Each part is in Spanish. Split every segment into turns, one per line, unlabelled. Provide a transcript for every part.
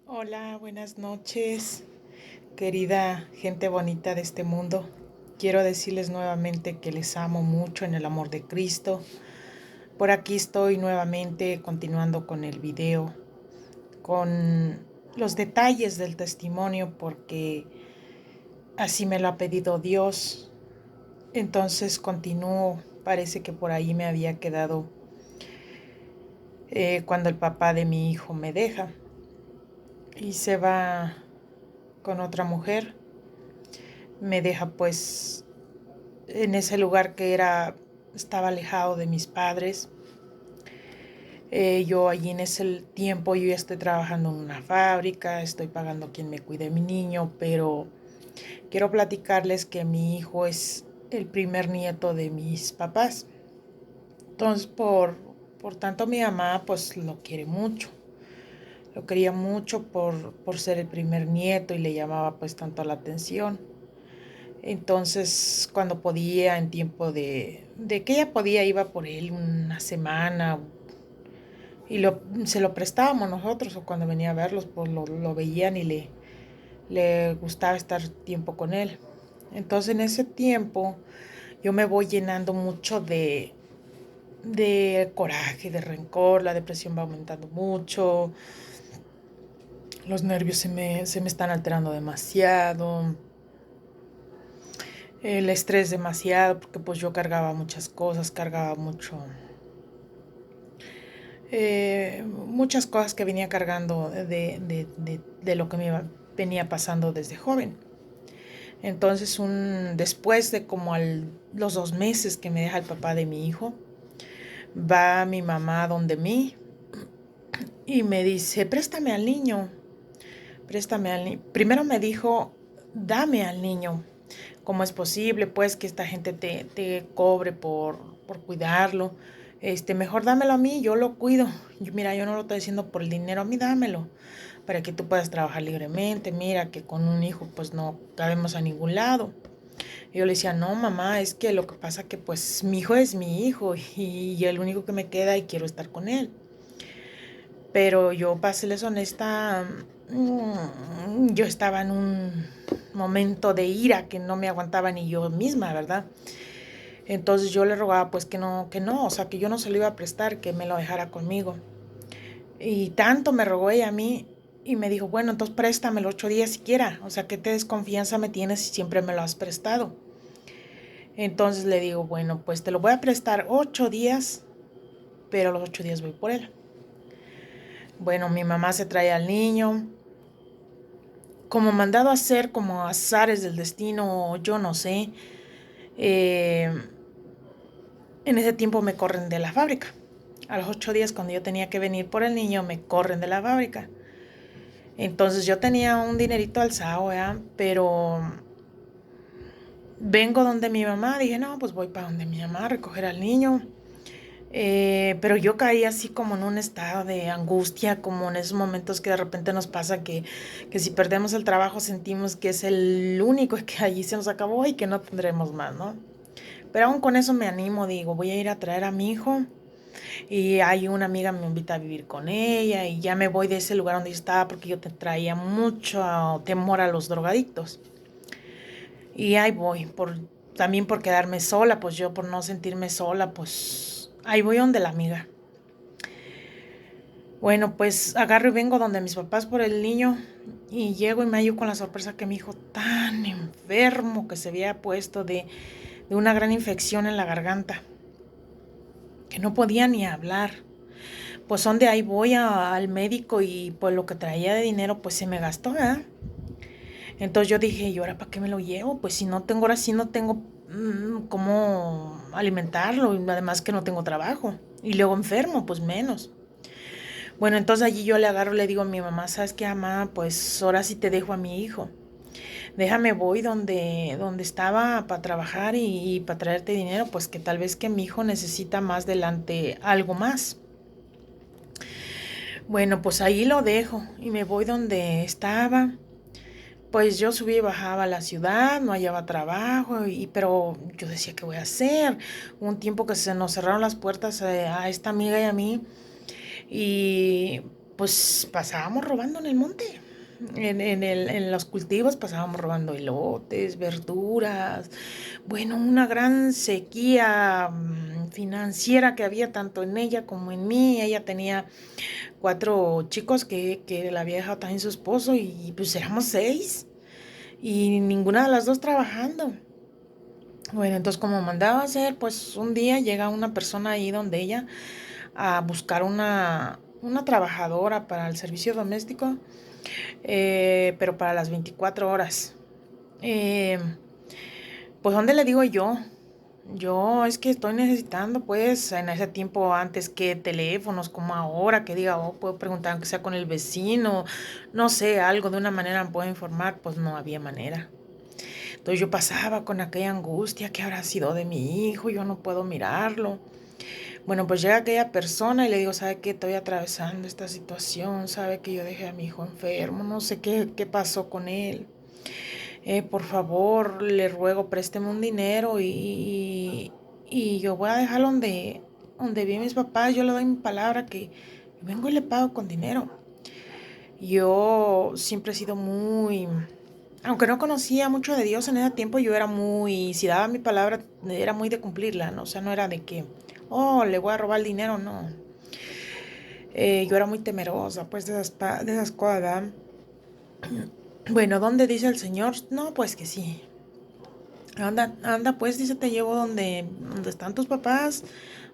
Hola, buenas noches, querida gente bonita de este mundo. Quiero decirles nuevamente que les amo mucho en el amor de Cristo. Por aquí estoy nuevamente continuando con el video, con los detalles del testimonio, porque así me lo ha pedido Dios. Entonces continúo. Parece que por ahí me había quedado cuando el papá de mi hijo me deja y se va con otra mujer. Me deja pues en ese lugar que estaba alejado de mis padres. Yo allí en ese tiempo yo ya estoy trabajando en una fábrica, estoy pagando quien me cuide mi niño, pero quiero platicarles que mi hijo es el primer nieto de mis papás. Entonces por tanto mi mamá pues lo quiere mucho. Lo quería mucho por ser el primer nieto y le llamaba pues tanto la atención. Entonces, cuando podía, en tiempo de que ella podía, iba por él una semana y se lo prestábamos nosotros, o cuando venía a verlos, pues lo veían y le gustaba estar tiempo con él. Entonces, en ese tiempo, yo me voy llenando mucho de coraje, de rencor, la depresión va aumentando mucho, los nervios se me están alterando demasiado, el estrés demasiado, porque pues yo cargaba muchas cosas, cargaba muchas cosas que venía cargando de lo que venía pasando desde joven. Entonces, después de como los 2 meses que me deja el papá de mi hijo, va mi mamá donde mí y me dice, préstame al niño, préstame al niño. Primero me dijo, dame al niño. ¿Cómo es posible, pues, que esta gente te cobre por cuidarlo? Mejor dámelo a mí, yo lo cuido. Mira, yo no lo estoy diciendo por el dinero, a mí dámelo, para que tú puedas trabajar libremente. Mira, que con un hijo, pues, no cabemos a ningún lado. Y yo le decía, no, mamá, es que lo que pasa que, pues, mi hijo es mi hijo y el único que me queda y quiero estar con él. Pero yo, para serles honesta, yo estaba en un momento de ira que no me aguantaba ni yo misma, ¿verdad? Entonces yo le rogaba pues que no, o sea, que yo no se lo iba a prestar, que me lo dejara conmigo. Y tanto me rogó ella a mí y me dijo, bueno, entonces préstamelo 8 días siquiera, o sea, ¿qué te desconfianza me tienes si siempre me lo has prestado? Entonces le digo, bueno, pues te lo voy a prestar 8 días, pero los 8 días voy por él. Bueno, mi mamá se trae al niño, como mandado a hacer, como azares del destino, yo no sé. eh, en ese tiempo me corren de la fábrica. A los 8 días, cuando yo tenía que venir por el niño, me corren de la fábrica. Entonces yo tenía un dinerito alzado, ¿verdad? Pero vengo donde mi mamá, dije, no, pues voy para donde mi mamá a recoger al niño. Pero yo caí así como en un estado de angustia, como en esos momentos que de repente nos pasa que si perdemos el trabajo sentimos que es el único que allí se nos acabó y que no tendremos más, ¿no? Pero aún con eso me animo, digo, voy a ir a traer a mi hijo y hay una amiga me invita a vivir con ella y ya me voy de ese lugar donde yo estaba porque yo te traía mucho temor a los drogadictos. Y ahí voy, también por quedarme sola, pues yo por no sentirme sola, pues ahí voy donde la amiga. Bueno, pues agarro y vengo donde mis papás por el niño y llego y me hallo con la sorpresa que mi hijo tan enfermo que se había puesto de una gran infección en la garganta, que no podía ni hablar. Pues donde ahí voy al médico y pues lo que traía de dinero pues se me gastó, ¿verdad? Entonces yo dije, ¿y ahora para qué me lo llevo? Pues si no tengo, ahora sí no tengo cómo alimentarlo y además que no tengo trabajo. Y luego enfermo, pues menos. Bueno, entonces allí yo le agarro y le digo a mi mamá, ¿sabes qué, mamá? Pues ahora sí te dejo a mi hijo. Déjame voy donde estaba para trabajar y para traerte dinero, pues que tal vez que mi hijo necesita más adelante algo más. Bueno, pues ahí lo dejo y me voy donde estaba. Pues yo subí y bajaba a la ciudad, no hallaba trabajo, pero yo decía, ¿qué voy a hacer? Hubo un tiempo que se nos cerraron las puertas a esta amiga y a mí y pues pasábamos robando en el monte. En los cultivos pasábamos robando elotes, verduras. Bueno, una gran sequía financiera que había tanto en ella como en mí. Ella tenía 4 chicos que la había dejado también su esposo y pues éramos 6 y ninguna de las dos trabajando. Bueno, entonces como mandaba a hacer, pues un día llega una persona ahí donde ella a buscar una trabajadora para el servicio doméstico, pero para las 24 horas. Eh, pues ¿dónde le digo yo? Yo es que estoy necesitando, pues, en ese tiempo antes que teléfonos, como ahora, que diga, oh, puedo preguntar aunque sea con el vecino, no sé, algo de una manera me puedo informar, pues no había manera. Entonces yo pasaba con aquella angustia, ¿qué habrá sido de mi hijo? Yo no puedo mirarlo. Bueno, pues llega aquella persona y le digo, ¿sabe qué? Estoy atravesando esta situación, sabe que yo dejé a mi hijo enfermo, no sé qué pasó con él. Por favor, le ruego, présteme un dinero y yo voy a dejarlo donde vi a mis papás, yo le doy mi palabra que vengo y le pago con dinero. Yo siempre he sido muy, aunque no conocía mucho de Dios en ese tiempo, yo era muy, si daba mi palabra, era muy de cumplirla, ¿no? O sea, no era de que, oh, le voy a robar el dinero, no. Yo era muy temerosa, pues, de esas cosas, ¿verdad? Bueno, ¿dónde dice el Señor? No, pues que sí. Anda, anda, pues, dice, te llevo donde están tus papás.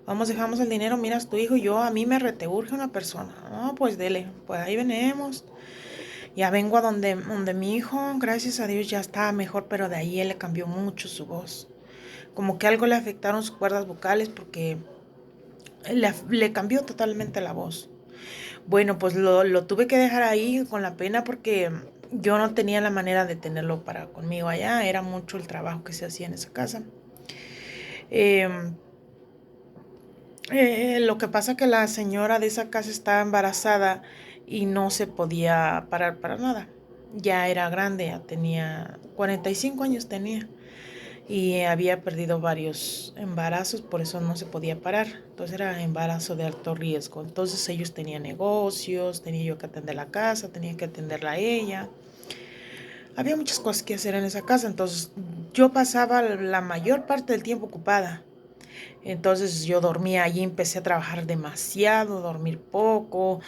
Vamos, dejamos el dinero, miras tu hijo y yo, a mí me reteurge una persona. No, pues dele, pues ahí venimos. Ya vengo a donde mi hijo, gracias a Dios, ya está mejor, pero de ahí él le cambió mucho su voz. Como que algo le afectaron sus cuerdas vocales porque le cambió totalmente la voz. Bueno, pues lo tuve que dejar ahí con la pena porque yo no tenía la manera de tenerlo para conmigo allá. Era mucho el trabajo que se hacía en esa casa. Eh, lo que pasa que la señora de esa casa estaba embarazada y no se podía parar para nada. Ya era grande, ya tenía 45 años tenía y había perdido varios embarazos, por eso no se podía parar. Entonces era embarazo de alto riesgo. Entonces ellos tenían negocios, tenía yo que atender la casa, tenía que atenderla a ella. Había muchas cosas que hacer en esa casa, entonces yo pasaba la mayor parte del tiempo ocupada. Entonces yo dormía allí, empecé a trabajar demasiado, dormir poco,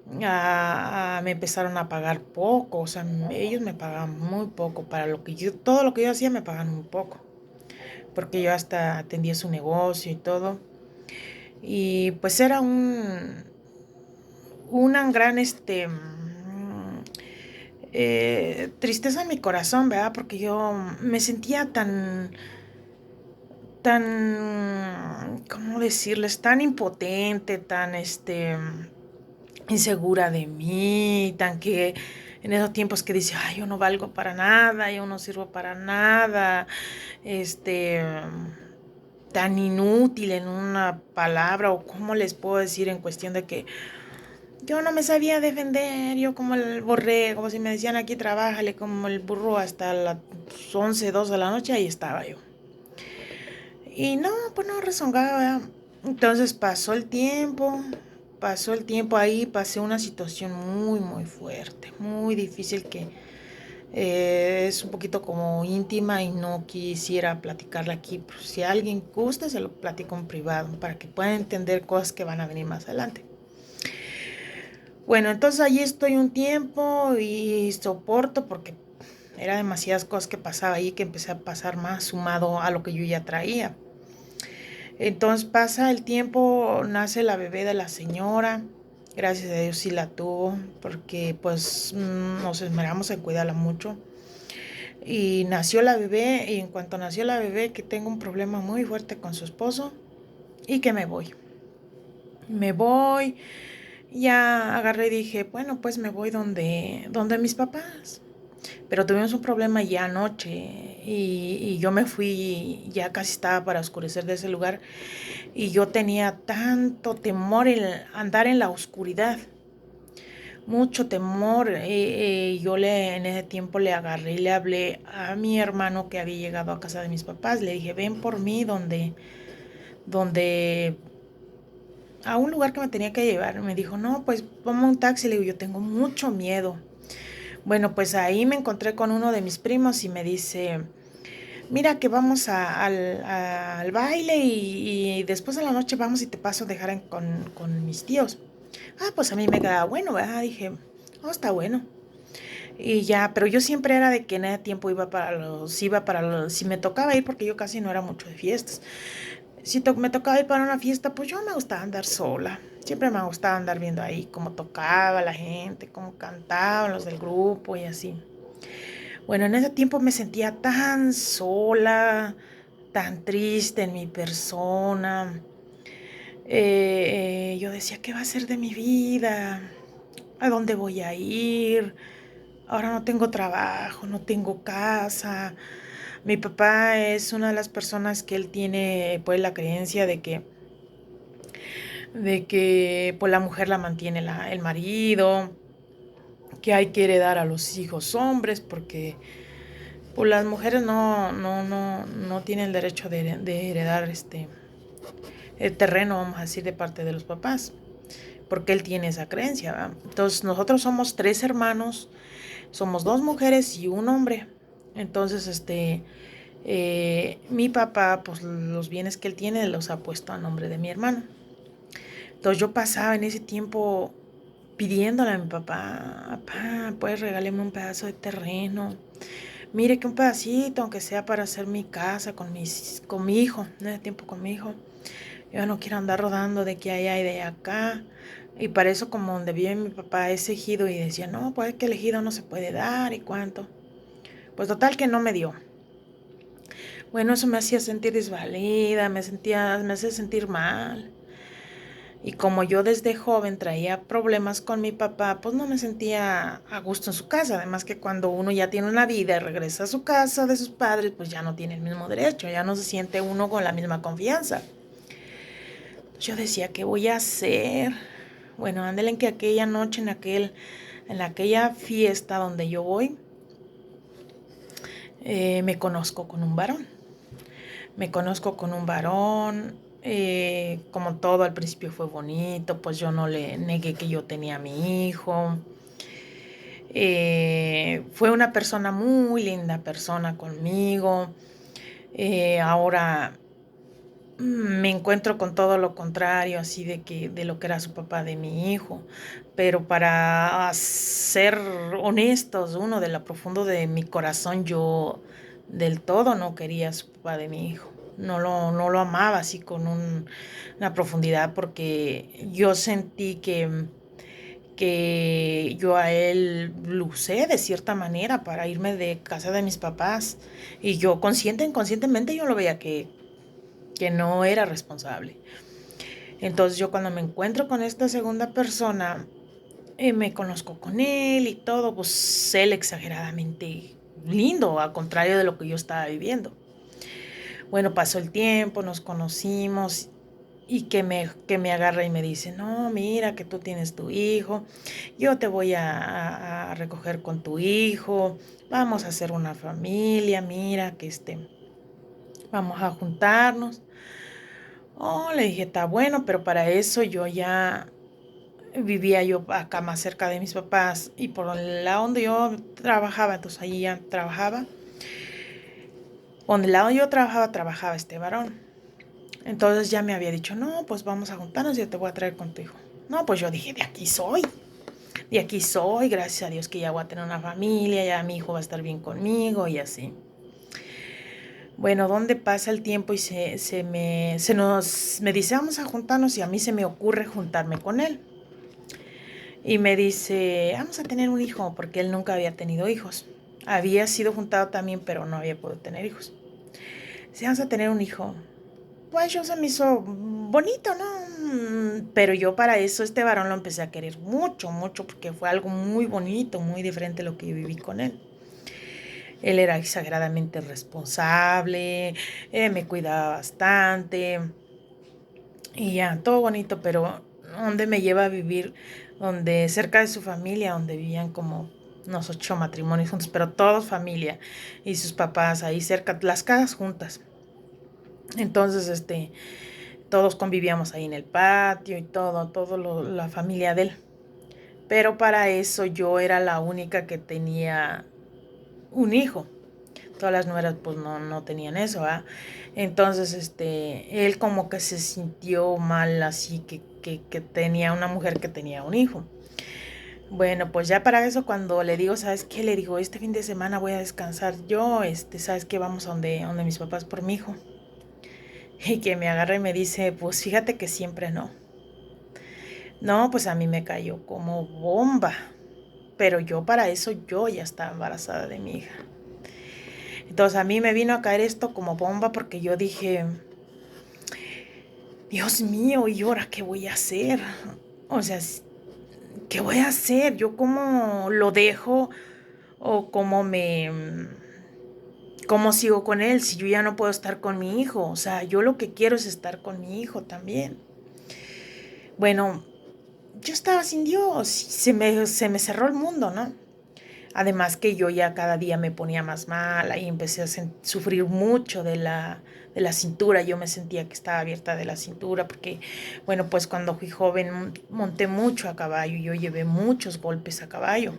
me empezaron a pagar poco, o sea, ellos me pagaban muy poco para lo que yo, todo lo que yo hacía me pagaban muy poco, porque yo hasta atendía su negocio y todo. Y pues era una gran, tristeza en mi corazón, ¿verdad? Porque yo me sentía ¿cómo decirles? Tan impotente, tan, insegura de mí, tan que en esos tiempos que dice, ay, yo no valgo para nada, yo no sirvo para nada, este, tan inútil en una palabra, o cómo les puedo decir en cuestión de que yo no me sabía defender, yo como el borrego, como si me decían aquí trabájale como el burro hasta las 11, 2 de la noche, ahí estaba yo. Y no, pues no rezongaba, ¿verdad? Entonces pasó el tiempo ahí, pasé una situación muy, muy fuerte, muy difícil que es un poquito como íntima y no quisiera platicarla aquí. Pero si alguien gusta, se lo platico en privado para que puedan entender cosas que van a venir más adelante. Bueno, entonces allí estoy un tiempo y soporto porque era demasiadas cosas que pasaba ahí que empecé a pasar más sumado a lo que yo ya traía. Entonces pasa el tiempo, nace la bebé de la señora, gracias a Dios sí la tuvo, porque pues nos esmeramos en cuidarla mucho. Y nació la bebé, y en cuanto nació la bebé, que tengo un problema muy fuerte con su esposo, y que me voy. Me voy, ya agarré y dije, bueno, pues me voy donde mis papás. Pero tuvimos un problema ya anoche y yo me fui, ya casi estaba para oscurecer de ese lugar y yo tenía tanto temor en andar en la oscuridad, mucho temor. Yo en ese tiempo le agarré y le hablé a mi hermano que había llegado a casa de mis papás, le dije, ven por mí donde a un lugar que me tenía que llevar. Me dijo, no, pues toma un taxi. Le digo, yo tengo mucho miedo. Bueno, pues ahí me encontré con uno de mis primos y me dice, mira que vamos al baile y después de la noche vamos y te paso a dejar con mis tíos. Ah, pues a mí me quedaba bueno, ¿verdad? Dije, oh, está bueno. Y ya, pero yo siempre era de que en ese tiempo si me tocaba ir, porque yo casi no era mucho de fiestas. Me tocaba ir para una fiesta, pues yo me gustaba andar sola. Siempre me gustaba andar viendo ahí cómo tocaba la gente, cómo cantaban los del grupo y así. Bueno, en ese tiempo me sentía tan sola, tan triste en mi persona. Yo decía, ¿qué va a ser de mi vida? ¿A dónde voy a ir? Ahora no tengo trabajo, no tengo casa. Mi papá es una de las personas que él tiene pues la creencia de que pues la mujer la mantiene el marido, que hay que heredar a los hijos hombres porque pues las mujeres no tienen el derecho de heredar el terreno, vamos a decir, de parte de los papás, porque él tiene esa creencia, ¿verdad? Entonces nosotros somos 3 hermanos, somos 2 mujeres y un hombre. Entonces, mi papá, pues los bienes que él tiene los ha puesto a nombre de mi hermano. Entonces yo pasaba en ese tiempo pidiéndole a mi papá, papá, pues regáleme un pedazo de terreno. Mire que un pedacito, aunque sea para hacer mi casa con mi hijo, en ese tiempo con mi hijo. Yo no quiero andar rodando de aquí a allá y de acá. Y para eso como donde vive mi papá es ejido y decía, no, pues que el ejido no se puede dar y cuánto. Pues total que no me dio. Bueno, eso me hacía sentir desvalida, me hacía sentir mal. Y como yo desde joven traía problemas con mi papá, pues no me sentía a gusto en su casa. Además que cuando uno ya tiene una vida y regresa a su casa de sus padres, pues ya no tiene el mismo derecho, ya no se siente uno con la misma confianza. Yo decía, ¿qué voy a hacer? Bueno, ándale en que aquella noche, en aquella fiesta donde yo voy, me conozco con un varón. Me conozco con un varón, como todo al principio fue bonito, pues yo no le negué que yo tenía a mi hijo. Fue una persona muy linda persona conmigo. Ahora me encuentro con todo lo contrario, así de lo que era su papá de mi hijo. Pero para ser honestos, uno de lo profundo de mi corazón, yo del todo no quería a su papá de mi hijo. No lo amaba así con una profundidad porque yo sentí que yo a él lo usé de cierta manera para irme de casa de mis papás. Y yo inconscientemente yo lo veía que no era responsable. Entonces yo cuando me encuentro con esta segunda persona, me conozco con él y todo, pues él exageradamente lindo, a contrario de lo que yo estaba viviendo. Bueno, pasó el tiempo, nos conocimos y que me agarra y me dice, no, mira que tú tienes tu hijo, yo te voy a recoger con tu hijo, vamos a hacer una familia, mira que vamos a juntarnos. Oh, le dije, está bueno, pero para eso yo ya vivía yo acá más cerca de mis papás y por el lado donde yo trabajaba, entonces allí ya trabajaba. Donde el lado yo trabajaba este varón. Entonces ya me había dicho, no, pues vamos a juntarnos y yo te voy a traer con tu hijo. No, pues yo dije, de aquí soy, gracias a Dios que ya voy a tener una familia, ya mi hijo va a estar bien conmigo y así. Bueno, ¿dónde pasa el tiempo y me dice, vamos a juntarnos y a mí se me ocurre juntarme con él? Y me dice, vamos a tener un hijo, porque él nunca había tenido hijos. Había sido juntado también, pero no había podido tener hijos. Dice, vamos a tener un hijo. Pues yo se me hizo bonito, ¿no? Pero yo para eso este varón lo empecé a querer mucho, mucho, porque fue algo muy bonito, muy diferente a lo que yo viví con él. Él era exageradamente responsable, me cuidaba bastante y ya, todo bonito, pero donde me lleva a vivir, donde cerca de su familia, donde vivían como unos 8 matrimonios juntos, pero todos familia y sus papás ahí cerca, las casas juntas. Entonces, Todos convivíamos ahí en el patio y la familia de él. Pero para eso yo era la única que tenía un hijo. Todas las nueras pues no tenían eso, ¿verdad? Entonces, él como que se sintió mal así que tenía una mujer que tenía un hijo. Bueno, pues ya para eso cuando le digo, ¿sabes qué? Le digo, este fin de semana voy a descansar yo, ¿sabes qué? Vamos a donde mis papás por mi hijo. Y que me agarra y me dice, pues fíjate que siempre no. No, pues a mí me cayó como bomba. Pero yo para eso yo ya estaba embarazada de mi hija. Entonces a mí me vino a caer esto como bomba porque yo dije, Dios mío, ¿y ahora qué voy a hacer? O sea, ¿qué voy a hacer? ¿Yo cómo lo dejo o cómo sigo con él si yo ya no puedo estar con mi hijo? O sea, yo lo que quiero es estar con mi hijo también. Bueno, yo estaba sin Dios, se me cerró el mundo, ¿no? Además que yo ya cada día me ponía más mala y empecé a sufrir mucho de la cintura. Yo me sentía que estaba abierta de la cintura porque, bueno, pues cuando fui joven monté mucho a caballo y yo llevé muchos golpes a caballo.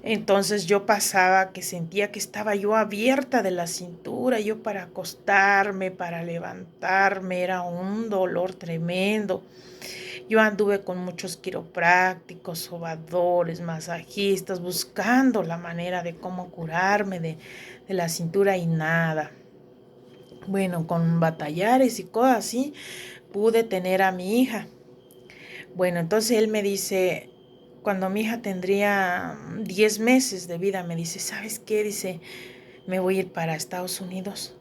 Entonces yo pasaba que sentía que estaba yo abierta de la cintura, yo para acostarme, para levantarme, era un dolor tremendo. Yo anduve con muchos quiroprácticos, sobadores, masajistas, buscando la manera de cómo curarme de la cintura y nada. Bueno, con batallares y cosas así, pude tener a mi hija. Bueno, entonces él me dice, cuando mi hija tendría 10 meses de vida, me dice, ¿sabes qué? Dice, me voy a ir para Estados Unidos.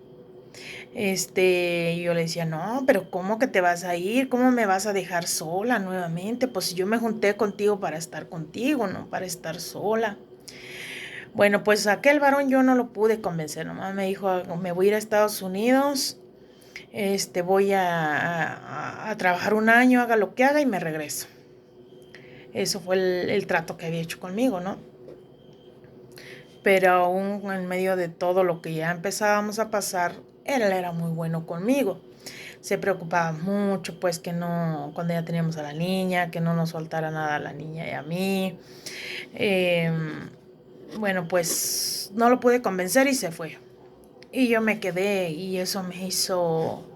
Yo le decía, no, pero ¿cómo que te vas a ir? ¿Cómo me vas a dejar sola nuevamente? Pues yo me junté contigo para estar contigo, no para estar sola. Bueno, pues aquel varón yo no lo pude convencer, nomás me dijo, me voy a ir a Estados Unidos, voy a trabajar un año, haga lo que haga y me regreso. Eso fue el trato que había hecho conmigo, ¿no? Pero aún en medio de todo lo que ya empezábamos a pasar, él era muy bueno conmigo. Se preocupaba mucho, pues que no, cuando ya teníamos a la niña, que no nos faltara nada a la niña y a mí. Eh, bueno, pues no lo pude convencer y se fue. Y yo me quedé y eso me hizo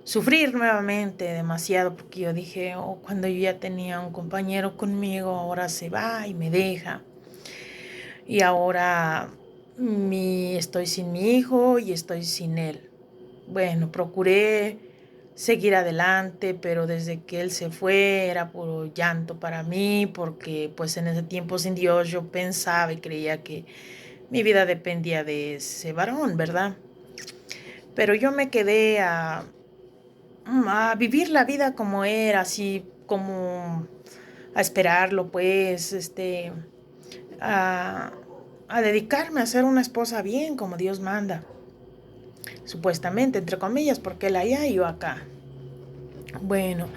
sufrir nuevamente demasiado porque yo dije, oh, cuando yo ya tenía un compañero conmigo, ahora se va y me deja. Y ahora estoy sin mi hijo y estoy sin él. Bueno, procuré seguir adelante, pero desde que él se fue era puro llanto para mí, porque pues en ese tiempo sin Dios yo pensaba y creía que mi vida dependía de ese varón, ¿verdad? Pero yo me quedé a vivir la vida como era, así como a esperarlo, pues, a, a dedicarme a ser una esposa bien, como Dios manda, supuestamente, entre comillas, porque él allá y yo acá. Bueno,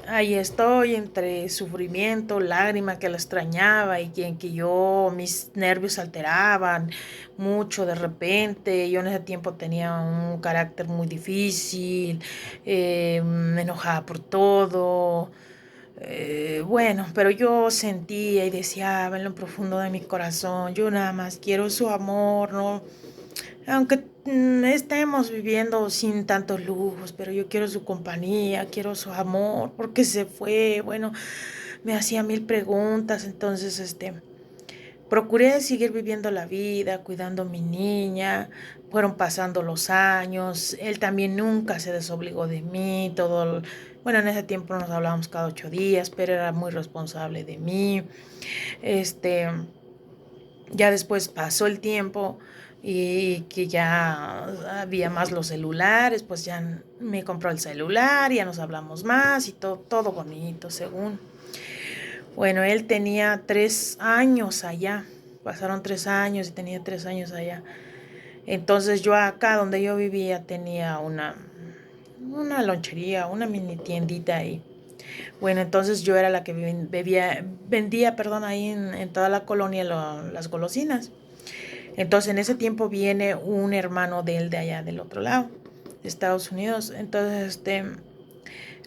ahí estoy entre sufrimiento, lágrima que la extrañaba y que yo, mis nervios se alteraban mucho de repente. Yo en ese tiempo tenía un carácter muy difícil, me enojaba por todo. Bueno, pero yo sentía y deseaba en lo profundo de mi corazón, yo nada más quiero su amor, ¿no? Aunque estemos viviendo sin tantos lujos, pero yo quiero su compañía, quiero su amor, porque se fue, bueno, me hacía mil preguntas, entonces, procuré seguir viviendo la vida, cuidando a mi niña, fueron pasando los años, él también nunca se desobligó de mí, bueno, en ese tiempo nos hablábamos cada 8 días, pero era muy responsable de mí, este, ya después pasó el tiempo y que ya había más los celulares, pues ya me compró el celular, ya nos hablamos más y todo bonito, según. Bueno, él tenía 3 años allá, pasaron 3 años y tenía 3 años allá. Entonces yo acá donde yo vivía tenía una lonchería, una mini tiendita ahí. Bueno, entonces yo era la que vendía, perdón, ahí en toda la colonia las golosinas. Entonces en ese tiempo viene un hermano de él de allá del otro lado. de Estados Unidos. Entonces,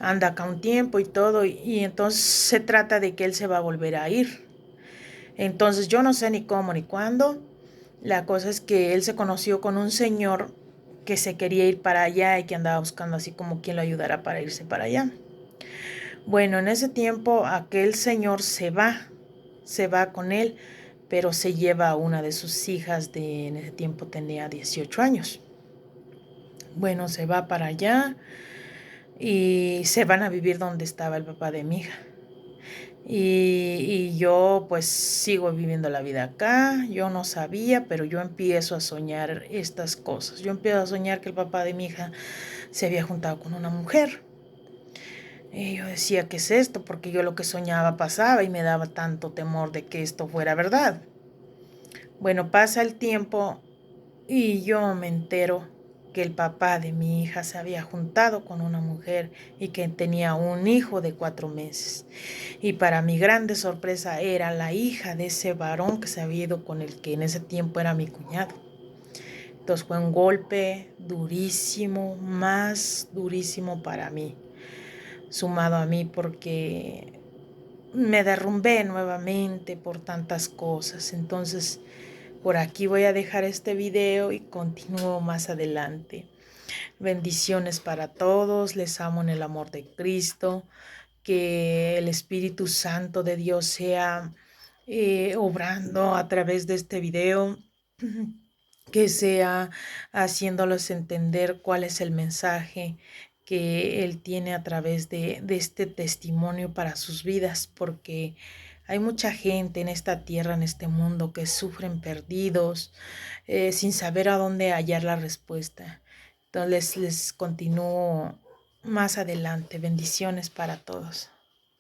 anda acá un tiempo y todo, y entonces se trata de que él se va a volver a ir. Entonces yo no sé ni cómo ni cuándo. La cosa es que él se conoció con un señor que se quería ir para allá y que andaba buscando así como quien lo ayudara para irse para allá. Bueno, en ese tiempo aquel señor se va con él, pero se lleva a una de sus hijas en ese tiempo tenía 18 años. Bueno, se va para allá y se van a vivir donde estaba el papá de mi hija. Y yo pues sigo viviendo la vida acá, yo no sabía, pero yo empiezo a soñar estas cosas. Yo empiezo a soñar que el papá de mi hija se había juntado con una mujer. Y yo decía, ¿qué es esto? Porque yo lo que soñaba pasaba y me daba tanto temor de que esto fuera verdad. Bueno, pasa el tiempo y yo me entero que el papá de mi hija se había juntado con una mujer y que tenía un hijo de 4 meses. Y para mi grande sorpresa era la hija de ese varón que se había ido con el que en ese tiempo era mi cuñado. Entonces fue un golpe durísimo, más durísimo para mí, sumado a mí porque me derrumbé nuevamente por tantas cosas. Entonces, por aquí voy a dejar este video y continúo más adelante. Bendiciones para todos, les amo en el amor de Cristo, que el Espíritu Santo de Dios sea obrando a través de este video, que sea haciéndolos entender cuál es el mensaje que Él tiene a través de este testimonio para sus vidas, porque hay mucha gente en esta tierra, en este mundo, que sufren perdidos, sin saber a dónde hallar la respuesta. Entonces les continúo más adelante. Bendiciones para todos.